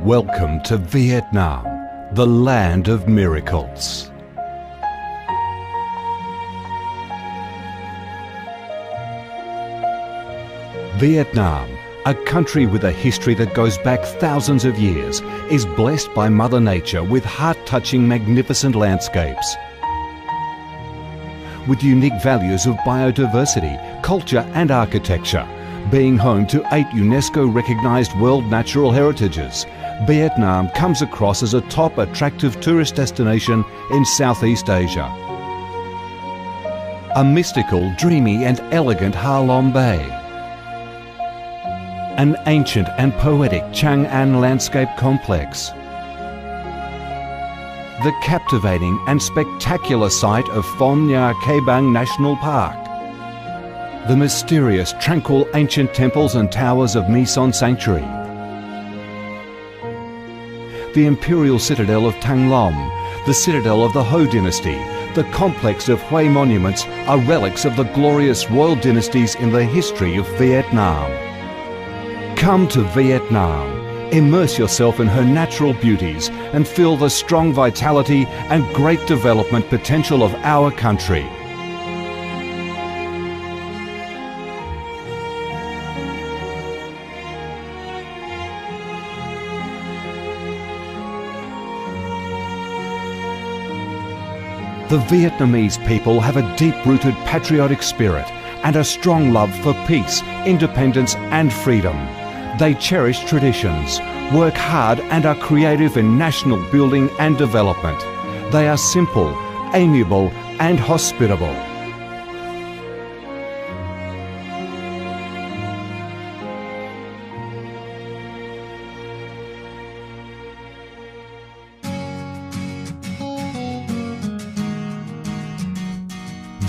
Welcome to Vietnam, the land of miracles. Vietnam, a country with a history that goes back thousands of years, is blessed by Mother Nature with heart-touching, magnificent landscapes. With unique values of biodiversity, culture and architecture, being home to 8 UNESCO-recognised World Natural Heritages, Vietnam comes across as a top attractive tourist destination in Southeast Asia. A mystical, dreamy and elegant Ha Long Bay. An ancient and poetic Chang An landscape complex. The captivating and spectacular site of Phong Nha Ke Bang National Park. The mysterious, tranquil ancient temples and towers of My Son Sanctuary. The imperial citadel of Thăng Long, the citadel of the Ho dynasty, the complex of Hue monuments are relics of the glorious royal dynasties in the history of Vietnam. Come to Vietnam, immerse yourself in her natural beauties and feel the strong vitality and great development potential of our country. The Vietnamese people have a deep-rooted patriotic spirit and a strong love for peace, independence and freedom. They cherish traditions, work hard and are creative in national building and development. They are simple, amiable and hospitable.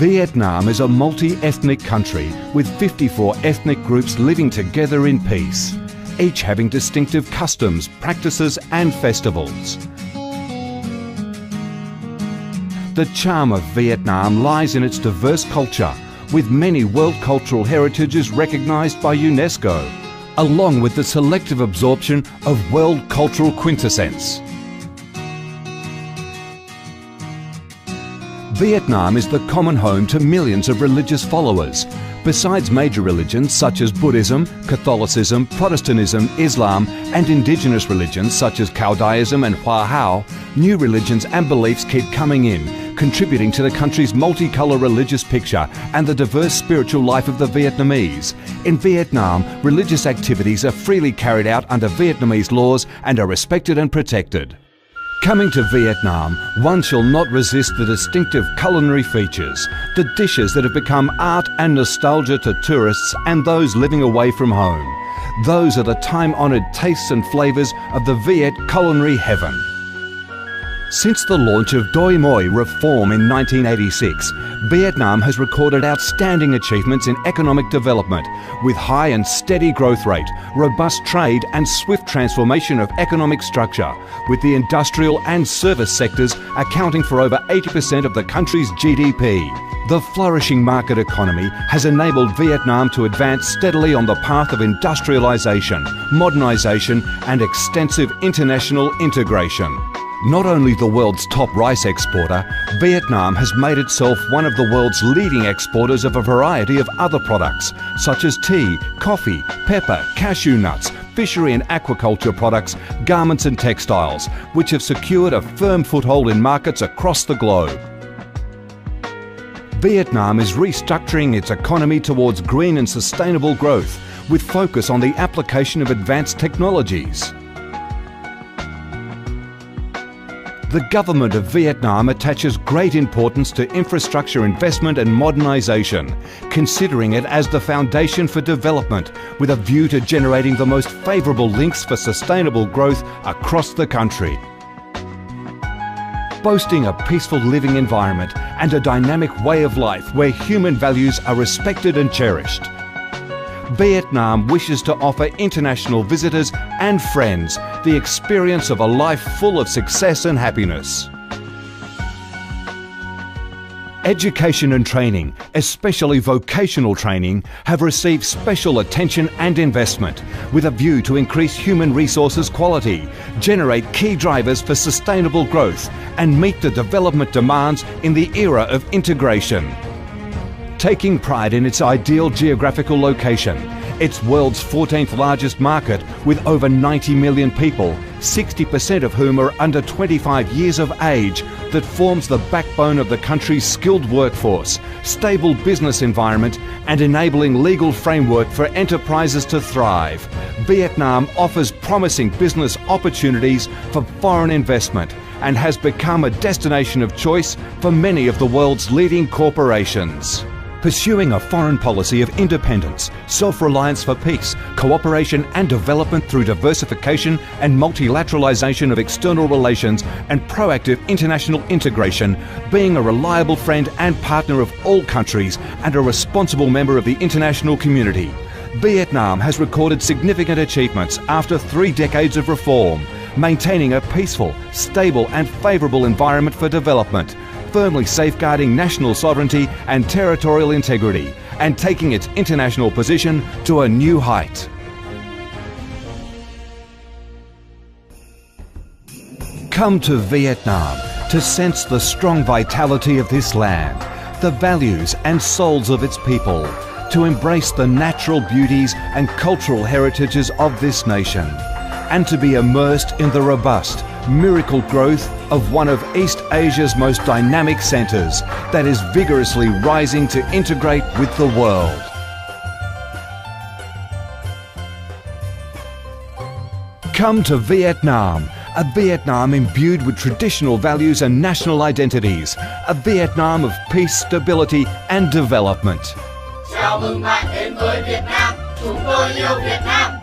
Vietnam is a multi-ethnic country with 54 ethnic groups living together in peace, each having distinctive customs, practices and festivals. The charm of Vietnam lies in its diverse culture, with many World Cultural Heritages recognised by UNESCO, along with the selective absorption of World Cultural Quintessence. Vietnam is the common home to millions of religious followers. Besides major religions such as Buddhism, Catholicism, Protestantism, Islam and indigenous religions such as Caodaism and Hoa Hao, new religions and beliefs keep coming in, contributing to the country's multicolour religious picture and the diverse spiritual life of the Vietnamese. In Vietnam, religious activities are freely carried out under Vietnamese laws and are respected and protected. Coming to Vietnam, one shall not resist the distinctive culinary features, the dishes that have become art and nostalgia to tourists and those living away from home. Those are the time-honoured tastes and flavours of the Viet culinary heaven. Since the launch of Doi Moi reform in 1986, Vietnam has recorded outstanding achievements in economic development, with high and steady growth rate, robust trade and swift transformation of economic structure, with the industrial and service sectors accounting for over 80% of the country's GDP. The flourishing market economy has enabled Vietnam to advance steadily on the path of industrialisation, modernisation and extensive international integration. Not only the world's top rice exporter, Vietnam has made itself one of the world's leading exporters of a variety of other products, such as tea, coffee, pepper, cashew nuts, fishery and aquaculture products, garments and textiles, which have secured a firm foothold in markets across the globe. Vietnam is restructuring its economy towards green and sustainable growth, with focus on the application of advanced technologies. The government of Vietnam attaches great importance to infrastructure investment and modernisation, considering it as the foundation for development, with a view to generating the most favourable links for sustainable growth across the country. Boasting a peaceful living environment and a dynamic way of life where human values are respected and cherished, Vietnam wishes to offer international visitors and friends the experience of a life full of success and happiness. Education and training, especially vocational training, have received special attention and investment with a view to increase human resources quality, generate key drivers for sustainable growth and meet the development demands in the era of integration. Taking pride in its ideal geographical location, its world's 14th largest market with over 90 million people, 60% of whom are under 25 years of age, that forms the backbone of the country's skilled workforce, stable business environment and enabling legal framework for enterprises to thrive. Vietnam offers promising business opportunities for foreign investment and has become a destination of choice for many of the world's leading corporations. Pursuing a foreign policy of independence, self-reliance for peace, cooperation and development through diversification and multilateralization of external relations and proactive international integration, being a reliable friend and partner of all countries and a responsible member of the international community. Vietnam has recorded significant achievements after 3 decades of reform, maintaining a peaceful, stable and favourable environment for development, firmly safeguarding national sovereignty and territorial integrity, and taking its international position to a new height. Come to Vietnam to sense the strong vitality of this land, the values and souls of its people, to embrace the natural beauties and cultural heritages of this nation, and to be immersed in the robust, miracle growth of one of East Asia's most dynamic centres that is vigorously rising to integrate with the world. Come to Vietnam, a Vietnam imbued with traditional values and national identities, a Vietnam of peace, stability and development. Chào mừng bạn đến với Việt Nam, chúng tôi yêu Việt Nam.